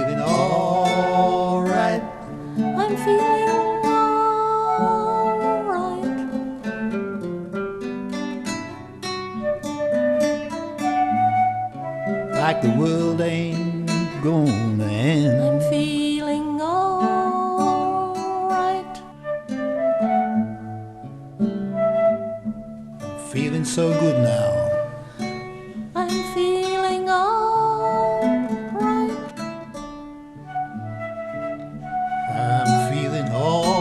feeling alright. I'm feeling alright. Like the world ain't gonna end. I'm feeling alright. Feeling so good now. I'm feeling alright. I'm feeling alright.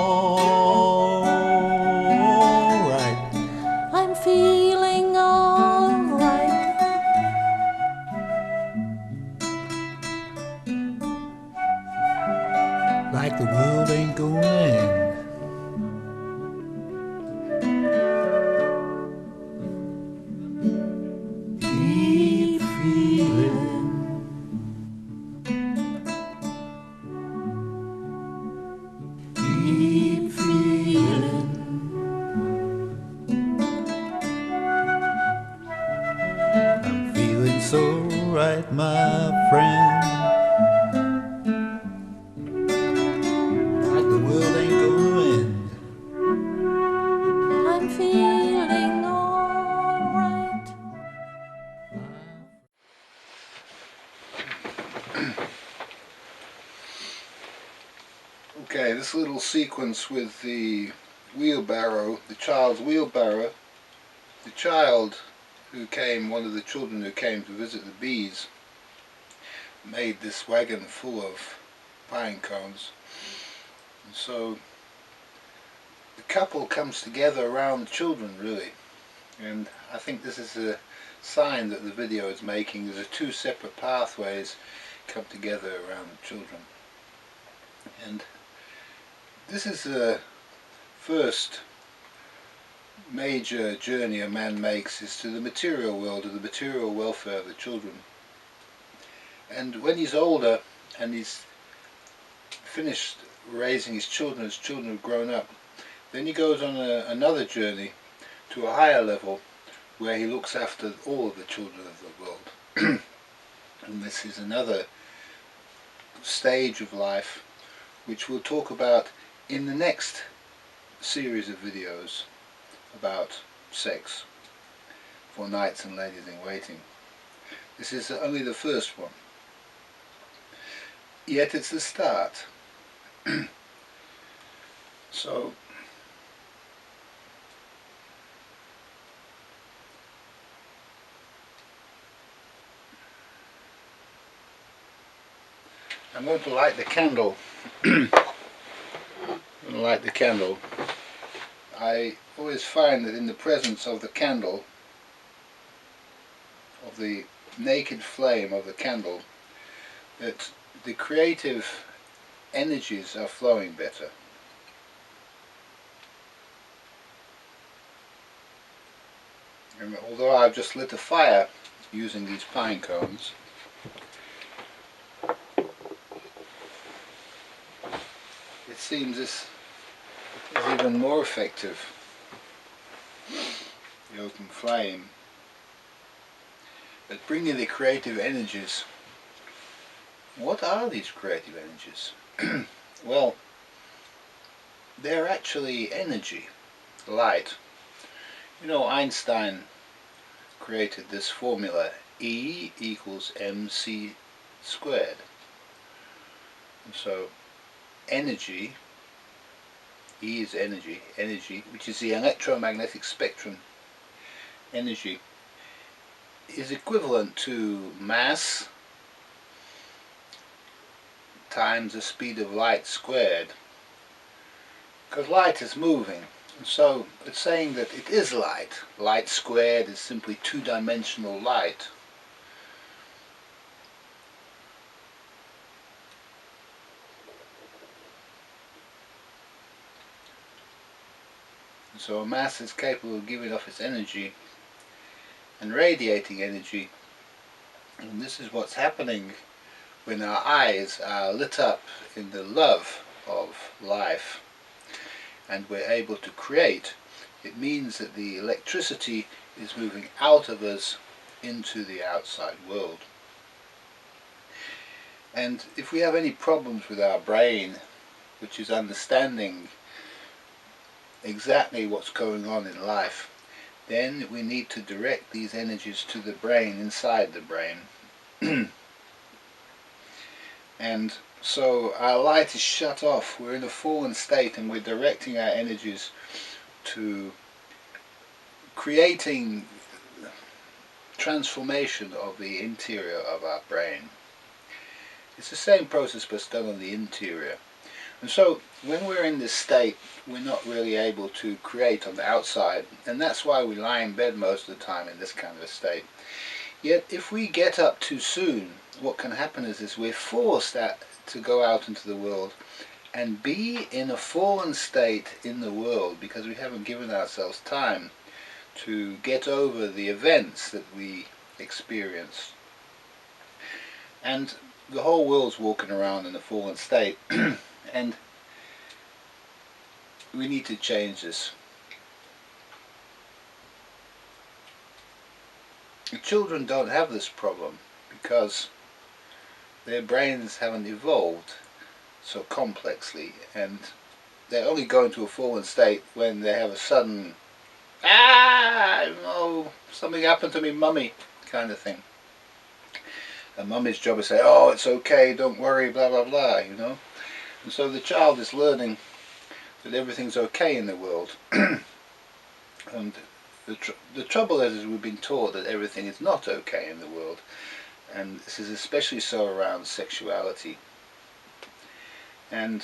I'm feeling alright. Like the world ain't gonna end. Keep feeling. Keep feeling. I'm feeling so right, my friend. Like the world ain't gonna end. I'm feeling alright. Okay, this little sequence with the wheelbarrow, the child's wheelbarrow, the child who came, one of the children who came to visit the bees, made this wagon full of pine cones. And so the couple comes together around the children, really. And I think this is a sign that the video is making. There's two separate pathways come together around the children. And this is the first major journey a man makes, is to the material world, to the material welfare of the children. And when he's older and he's finished raising his children, his children have grown up, then he goes on another journey to a higher level where he looks after all of the children of the world. And this is another stage of life which we'll talk about in the next series of videos about sex for knights and ladies in waiting. This is only the first one, yet it's the start. So I'm going to light the candle. I'm going to light the candle. I always find that in the presence of the candle, of the naked flame of the candle, that the creative energies are flowing better. And although I've just lit a fire using these pine cones, it seems this is even more effective. The open flame at bringing the creative energies. What are these creative energies? Well, they're actually energy, light. You know, Einstein created this formula, E equals mc squared. And so energy, E is energy, which is the electromagnetic spectrum energy, is equivalent to mass times the speed of light squared, because light is moving. And so it's saying that it is light. Light squared is simply two-dimensional light. And so a mass is capable of giving off its energy and radiating energy. And this is what's happening when our eyes are lit up in the love of life and we're able to create. It means that the electricity is moving out of us into the outside world. And if we have any problems with our brain, which is understanding exactly what's going on in life, then we need to direct these energies to the brain, inside the brain. And so our light is shut off, we're in a fallen state, and we're directing our energies to creating transformation of the interior of our brain. It's the same process but it's done on the interior. And so when we're in this state, we're not really able to create on the outside, and that's why we lie in bed most of the time in this kind of a state. Yet if we get up too soon, what can happen is we're forced to go out into the world and be in a fallen state in the world, because we haven't given ourselves time to get over the events that we experience. And the whole world's walking around in a fallen state and we need to change this. The children don't have this problem because their brains haven't evolved so complexly, and they only go into a fallen state when they have a sudden something happened to me, mummy, kind of thing. And mummy's job is to say, oh, it's okay, don't worry, blah blah blah, you know. And so the child is learning that everything's okay in the world. And the trouble is we've been taught that everything is not okay in the world, and this is especially so around sexuality. And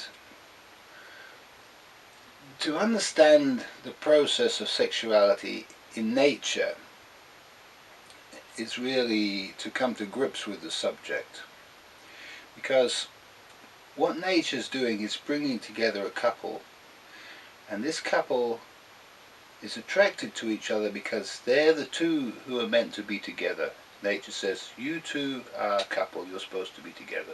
to understand the process of sexuality in nature is really to come to grips with the subject, because what nature's doing is bringing together a couple, and this couple is attracted to each other because they're the two who are meant to be together. Nature says, you two are a couple, you're supposed to be together.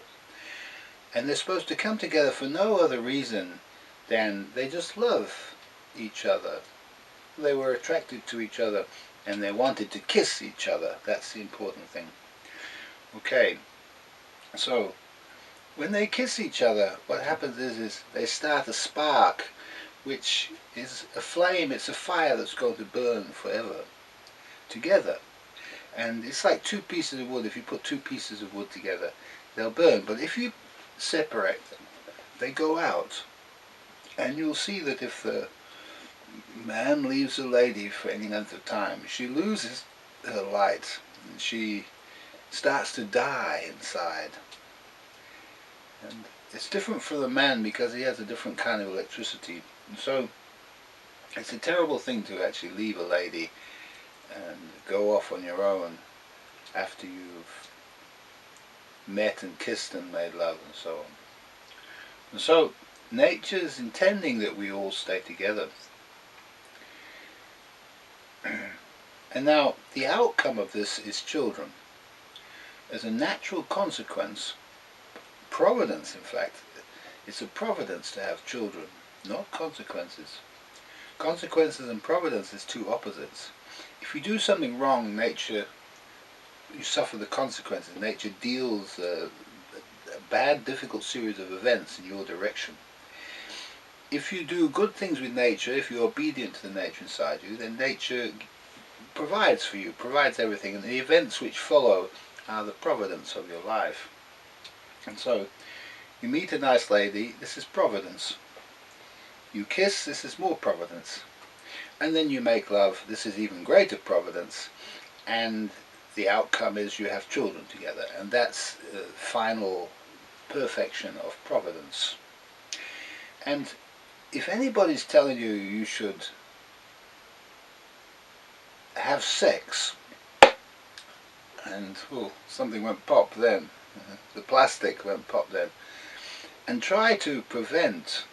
And they're supposed to come together for no other reason than they just love each other. They were attracted to each other and they wanted to kiss each other. That's the important thing. Okay, so when they kiss each other, what happens is they start a spark, which is a flame, it's a fire that's going to burn forever together. And it's like two pieces of wood. If you put two pieces of wood together, they'll burn. But if you separate them, they go out. And you'll see that if the man leaves a lady for any length of time, she loses her light and she starts to die inside. And it's different for the man because he has a different kind of electricity. And so it's a terrible thing to actually leave a lady and go off on your own after you've met and kissed and made love and so on. And so nature's intending that we all stay together. And now the outcome of this is children. As a natural consequence, providence in fact, it's a providence to have children, not consequences. Consequences and providence is two opposites. If you do something wrong, nature, you suffer the consequences. Nature deals a bad, difficult series of events in your direction. If you do good things with nature, if you're obedient to the nature inside you, then nature provides for you, provides everything, and the events which follow are the providence of your life. And so, you meet a nice lady, this is providence. You kiss, this is more providence. And then you make love, this is even greater providence. And the outcome is you have children together, and that's the final perfection of providence. And if anybody's telling you you should have sex, and something went pop then, the plastic went pop then, and try to prevent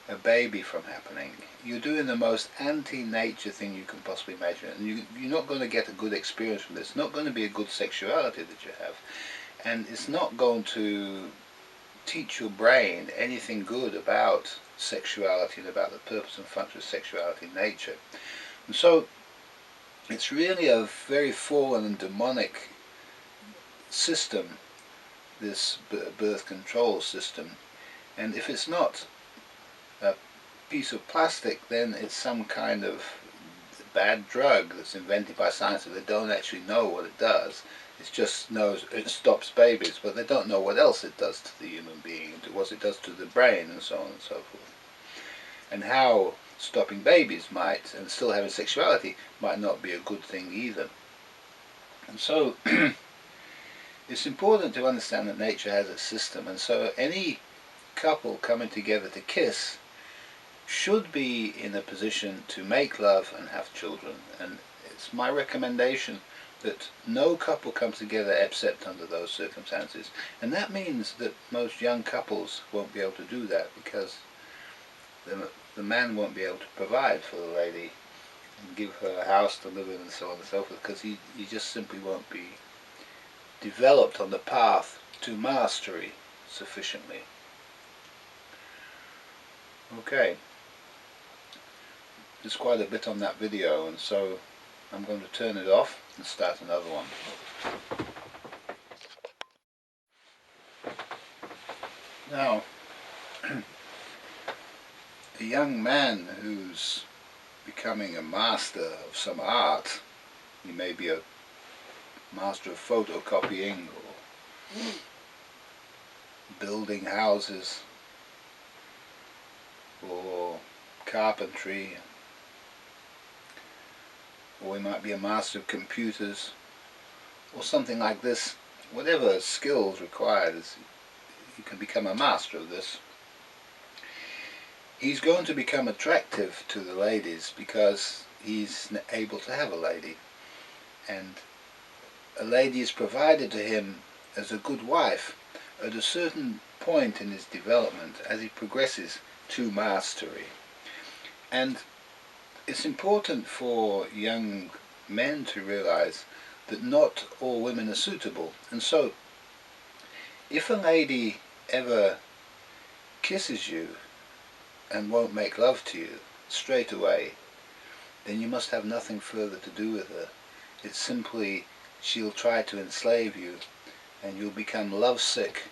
a baby from happening, you're doing the most anti-nature thing you can possibly imagine, and you're not going to get a good experience from this. It's not going to be a good sexuality that you have, and it's not going to teach your brain anything good about sexuality and about the purpose and function of sexuality in nature. And so it's really a very fallen and demonic system this birth control system, and if it's not a piece of plastic, then it's some kind of bad drug that's invented by science that they don't actually know what it does. It just knows it stops babies, but they don't know what else it does to the human being, what it does to the brain, and so on and so forth. And how stopping babies might, and still having sexuality, might not be a good thing either. And so it's important to understand that nature has a system, and so any couple coming together to kiss should be in a position to make love and have children. And it's my recommendation that no couple comes together except under those circumstances. And that means that most young couples won't be able to do that, because the man won't be able to provide for the lady and give her a house to live in and so on and so forth, because he just simply won't be developed on the path to mastery sufficiently. Okay, there's quite a bit on that video, and so I'm going to turn it off and start another one. Now, a young man who's becoming a master of some art, he may be a master of photocopying or building houses or carpentry, or he might be a master of computers or something like this. Whatever skills required, you can become a master of this. He's going to become attractive to the ladies because he's able to have a lady, and a lady is provided to him as a good wife at a certain point in his development as he progresses to mastery. And it's important for young men to realize that not all women are suitable, and so if a lady ever kisses you and won't make love to you straight away, then you must have nothing further to do with her. It's simply she'll try to enslave you, and you'll become lovesick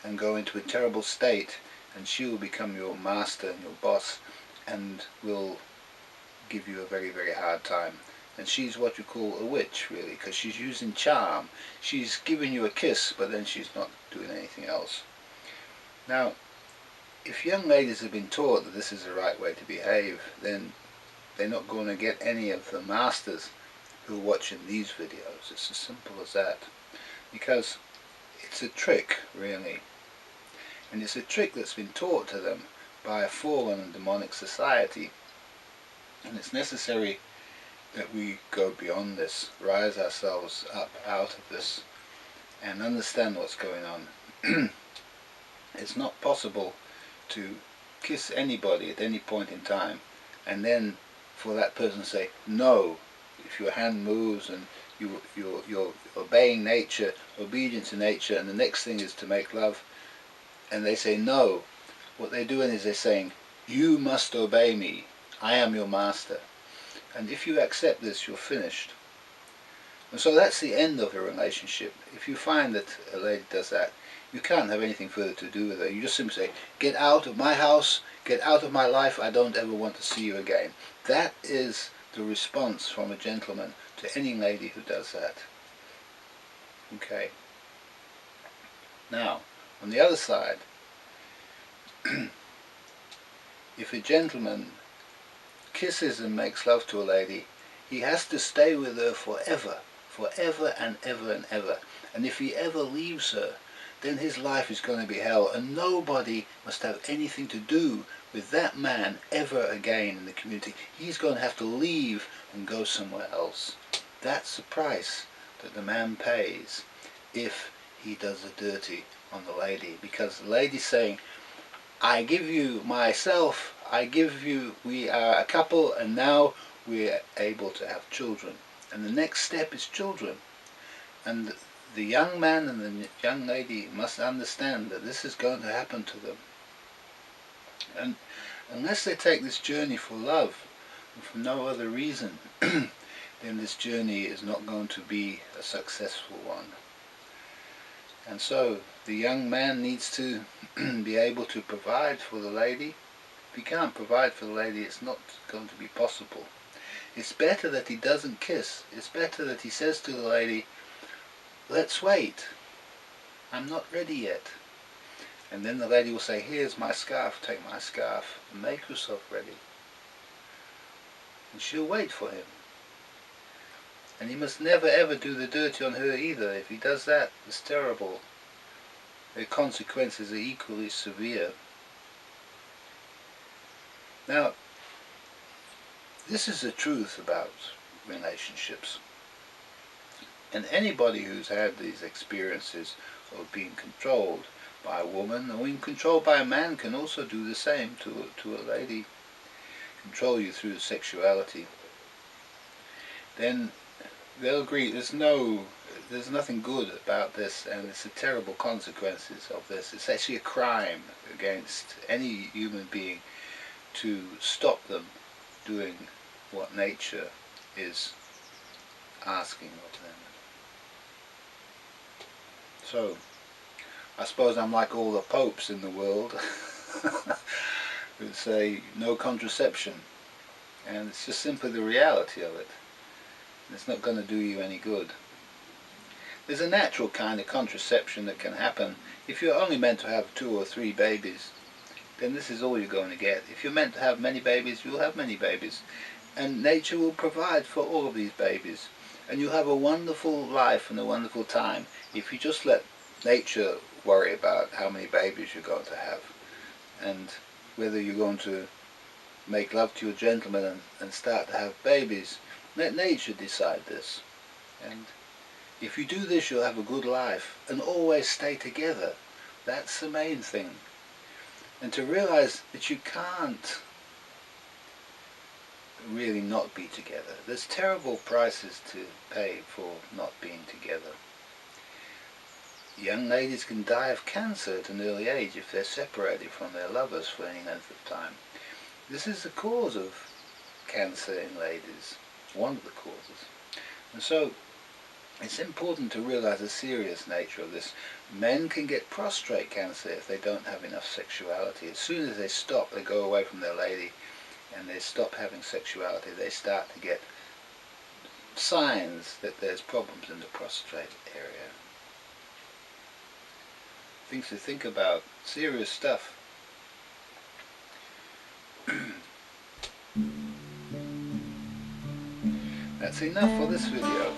and go into a terrible state, and she will become your master and your boss and will give you a very, very hard time. And she's what you call a witch, really, because she's using charm. She's giving you a kiss, but then she's not doing anything else. Now, if young ladies have been taught that this is the right way to behave, then they're not going to get any of the masters who are watching these videos. It's as simple as that. Because it's a trick, really. And it's a trick that's been taught to them by a fallen and demonic society. And it's necessary that we go beyond this, rise ourselves up out of this, and understand what's going on. It's not possible to kiss anybody at any point in time and then for that person to say no. If your hand moves and you're obeying nature, obedient to nature, and the next thing is to make love, and they say no, what they're doing is they're saying, you must obey me, I am your master. And if you accept this, you're finished. And so that's the end of a relationship. If you find that a lady does that, you can't have anything further to do with her. You just simply say, get out of my house, get out of my life, I don't ever want to see you again. That is the response from a gentleman to any lady who does that. Okay. Now, on the other side, if a gentleman kisses and makes love to a lady, he has to stay with her forever, forever and ever and ever. And if he ever leaves her, then his life is going to be hell, and nobody must have anything to do with that man ever again in the community. He's going to have to leave and go somewhere else. That's the price that the man pays if he does the dirty on the lady, because the lady's saying, I give you myself, I give you, we are a couple, and now we're able to have children. And the next step is children. And the young man and the young lady must understand that this is going to happen to them. And unless they take this journey for love, and for no other reason, then this journey is not going to be a successful one. And so the young man needs to be able to provide for the lady. If he can't provide for the lady, it's not going to be possible. It's better that he doesn't kiss. It's better that he says to the lady, let's wait, I'm not ready yet. And then the lady will say, here's my scarf, take my scarf and make yourself ready. And she'll wait for him. And he must never ever do the dirty on her either. If he does that, it's terrible. The consequences are equally severe. Now, this is the truth about relationships. And anybody who's had these experiences of being controlled by a woman or even controlled by a man can also do the same to a lady, control you through sexuality. Then they'll agree there's nothing good about this, and it's the terrible consequences of this. It's actually a crime against any human being to stop them doing what nature is asking of them. So, I suppose I'm like all the popes in the world who say no contraception, and it's just simply the reality of it. It's not going to do you any good. There's a natural kind of contraception that can happen. If you're only meant to have 2 or 3 babies, then this is all you're going to get. If you're meant to have many babies, you'll have many babies. And nature will provide for all of these babies. And you'll have a wonderful life and a wonderful time if you just let nature worry about how many babies you're going to have. And whether you're going to make love to your gentleman and start to have babies. Let nature decide this. And if you do this, you'll have a good life and always stay together. That's the main thing. And to realize that you can't really not be together. There's terrible prices to pay for not being together. Young ladies can die of cancer at an early age if they're separated from their lovers for any length of time. This is the cause of cancer in ladies. One of the causes. And so it's important to realize the serious nature of this. Men can get prostate cancer if they don't have enough sexuality. As soon as they stop, they go away from their lady and they stop having sexuality, they start to get signs that there's problems in the prostate area. Things to think about, serious stuff. That's enough for this video.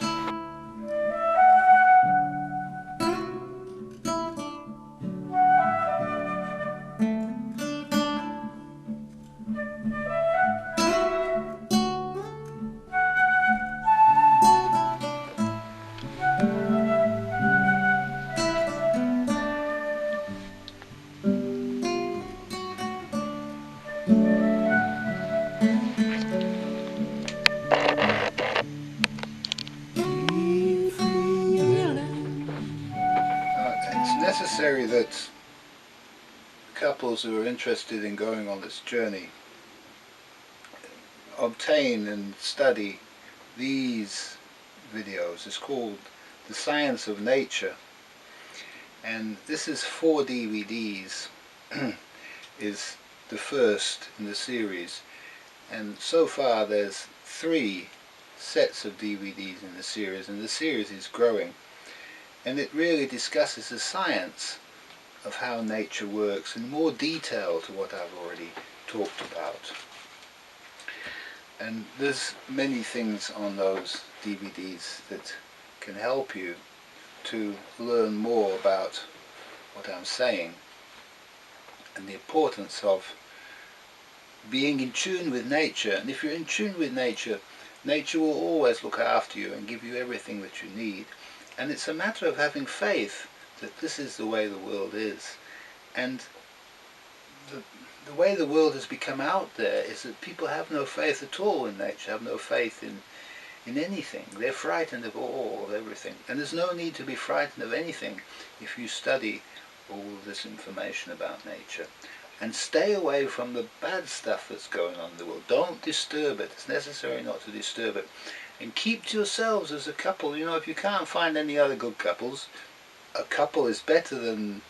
It's necessary that couples who are interested in going on this journey obtain and study these videos. It's called The Science of Nature, and this is 4 DVDs is the first in the series, and so far there's 3 sets of DVDs in the series, and the series is growing. And it really discusses the science of how nature works in more detail to what I've already talked about. And there's many things on those DVDs that can help you to learn more about what I'm saying and the importance of being in tune with nature. And if you're in tune with nature, nature will always look after you and give you everything that you need. And it's a matter of having faith that this is the way the world is. And the way the world has become out there is that people have no faith at all in nature, have no faith in anything. They're frightened of all, of everything. And there's no need to be frightened of anything if you study all this information about nature. And stay away from the bad stuff that's going on in the world. Don't disturb it. It's necessary not to disturb it. And keep to yourselves as a couple. You know, if you can't find any other good couples, a couple is better than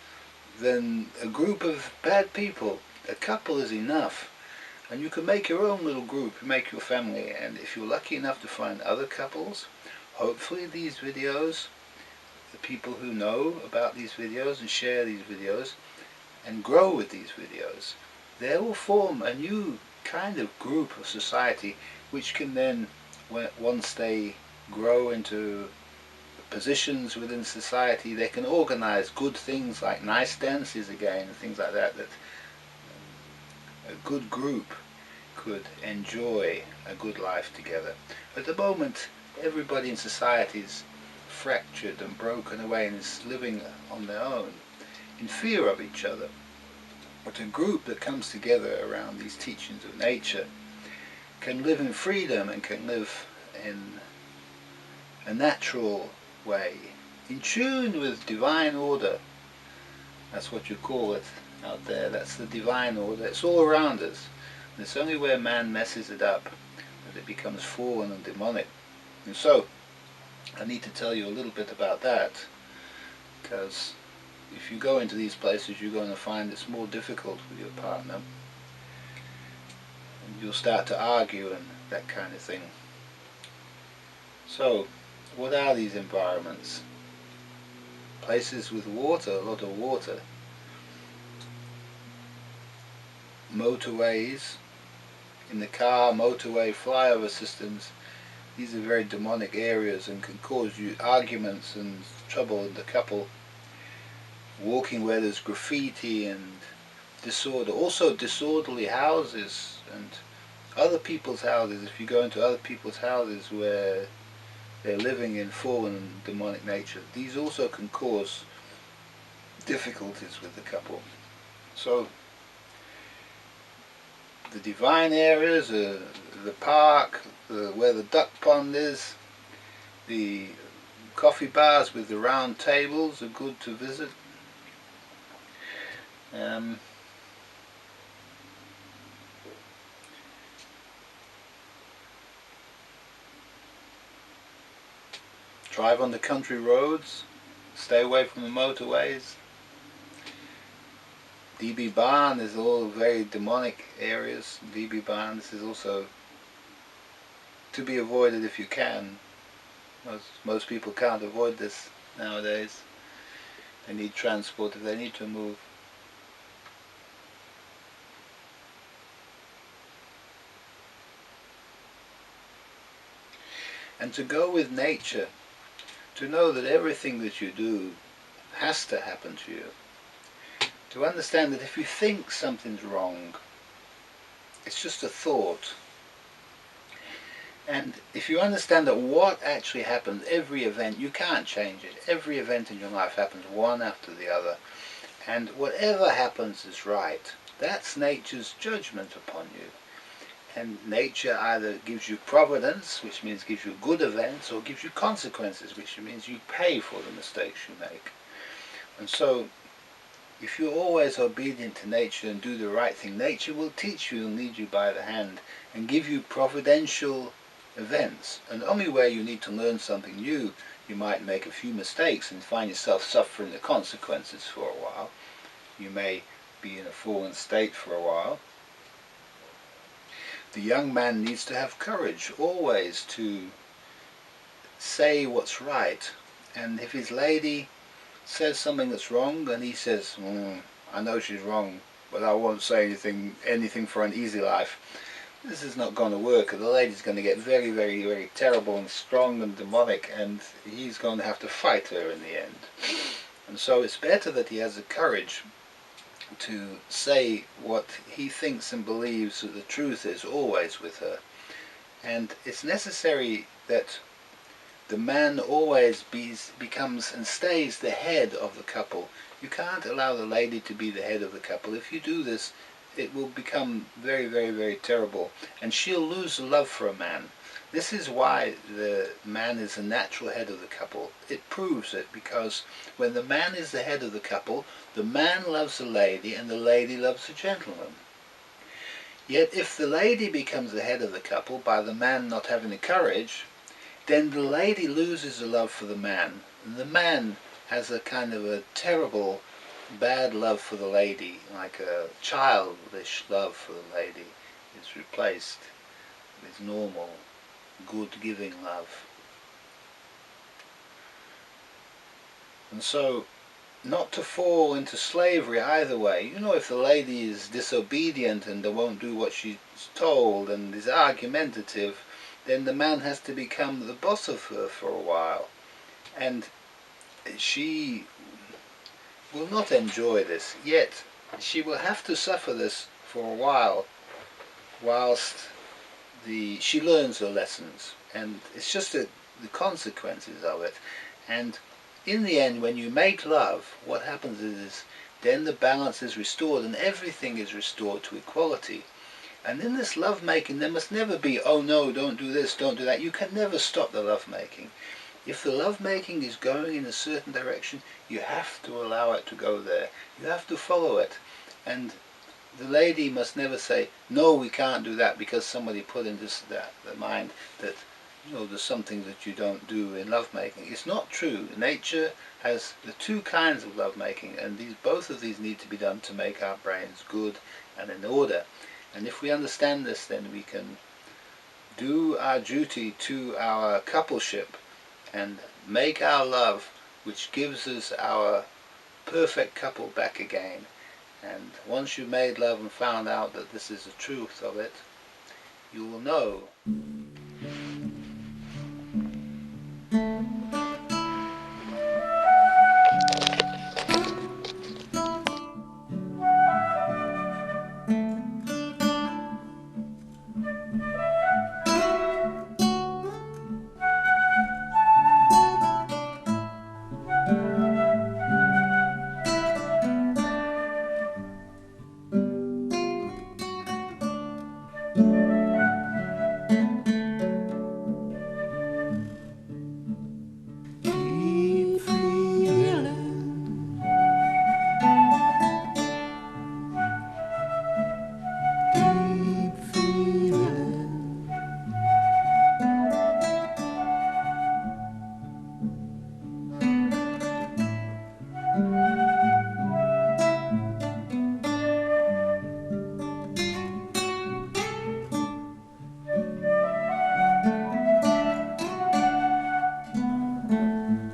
a group of bad people. A couple is enough. And you can make your own little group, make your family, and if you're lucky enough to find other couples, hopefully these videos, the people who know about these videos and share these videos and grow with these videos, they will form a new kind of group of society which can then, once they grow into positions within society, they can organize good things like nice dances again and things like that, that a good group could enjoy a good life together. At the moment, everybody in society is fractured and broken away and is living on their own in fear of each other. But a group that comes together around these teachings of nature can live in freedom and can live in a natural way, in tune with divine order. That's what you call it out there. That's the divine order. It's all around us. And it's only where man messes it up that it becomes fallen and demonic. And so, I need to tell you a little bit about that, because if you go into these places, you're going to find it's more difficult with your partner. And you'll start to argue and that kind of thing. So, what are these environments? Places with water, a lot of water. Motorways, in the car, motorway, flyover systems. These are very demonic areas and can cause you arguments and trouble in the couple. Walking where there's graffiti and disorder. Also disorderly houses and other people's houses. If you go into other people's houses where they're living in fallen demonic nature, these also can cause difficulties with the couple. So the divine areas, the park, where the duck pond is, the coffee bars with the round tables are good to visit. Drive on the country roads, stay away from the motorways. DB Barn is all very demonic areas. DB Barn, this is also to be avoided if you can. Most people can't avoid this nowadays. They need transport if they need to move. And to go with nature, to know that everything that you do has to happen to you. To understand that if you think something's wrong, it's just a thought. And if you understand that what actually happens, every event, you can't change it. Every event in your life happens one after the other. And whatever happens is right. That's nature's judgment upon you. And nature either gives you providence, which means gives you good events, or gives you consequences, which means you pay for the mistakes you make. And so, if you're always obedient to nature and do the right thing, nature will teach you and lead you by the hand and give you providential events. And only where you need to learn something new, you might make a few mistakes and find yourself suffering the consequences for a while. You may be in a fallen state for a while. The young man needs to have courage always to say what's right. And if his lady says something that's wrong and he says, I know she's wrong, but I won't say anything for an easy life, this is not going to work. The lady's going to get very, very, very terrible and strong and demonic, and he's going to have to fight her in the end. And so it's better that he has the courage to say what he thinks and believes that the truth is always with her. And it's necessary that the man always becomes and stays the head of the couple. You can't allow the lady to be the head of the couple. If you do this, it will become very, very, very terrible, and she'll lose the love for a man. This is why the man is the natural head of the couple. It proves it, because when the man is the head of the couple, the man loves the lady and the lady loves the gentleman. Yet if the lady becomes the head of the couple by the man not having the courage, then the lady loses the love for the man, and the man has a kind of a terrible, bad love for the lady, like a childish love for the lady, is replaced with normal, good giving love. And so, not to fall into slavery either way. You know, if the lady is disobedient and won't do what she's told and is argumentative, then the man has to become the boss of her for a while. And she will not enjoy this, yet she will have to suffer this for a while whilst she learns her lessons. And it's just the consequences of it. And in the end, when you make love, what happens is then the balance is restored and everything is restored to equality. And in this love making, there must never be, oh no, don't do this, don't do that. You can never stop the love making. If the love making is going in a certain direction, you have to allow it to go there. You have to follow it. And the lady must never say, no, we can't do that, because somebody put in the mind that, you know, there's something that you don't do in lovemaking. It's not true. Nature has the two kinds of lovemaking, and both of these need to be done to make our brains good and in order. And if we understand this, then we can do our duty to our coupleship and make our love, which gives us our perfect couple, back again. And once you've made love and found out that this is the truth of it, you will know.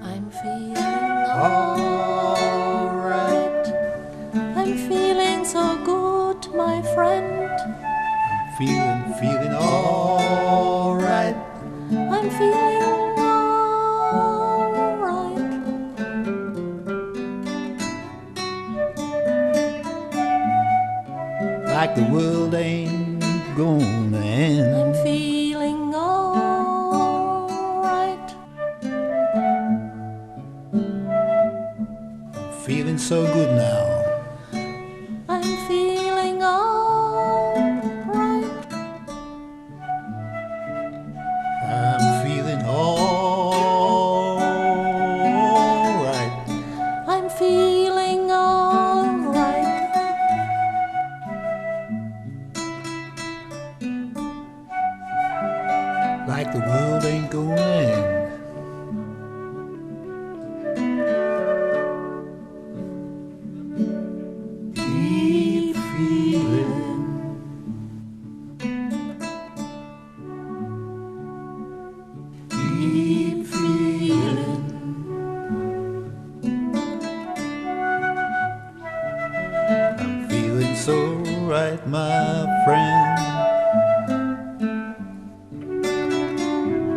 I'm feeling alright. I'm feeling so good, my friend. Feeling alright. I'm feeling alright. Like the world ain't gonna end. I'm feeling alright. Feeling so good now. I'm feeling alright. I'm feeling alright. I'm feeling alright. Like the world ain't gonna end. Keep feeling. Keep feeling. I'm feeling so right, my friend.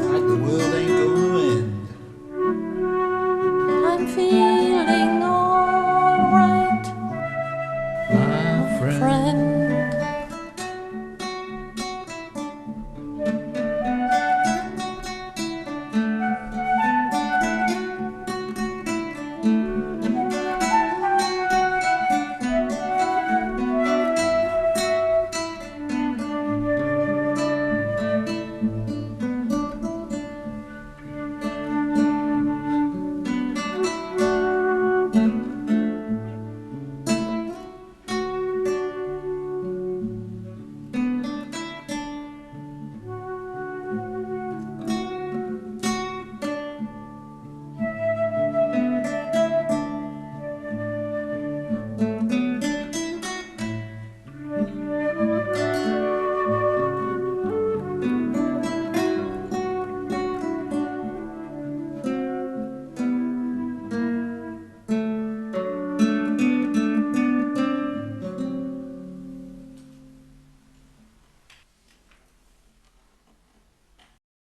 Like the world ain't gonna end. I'm feeling alright, My friend. friend.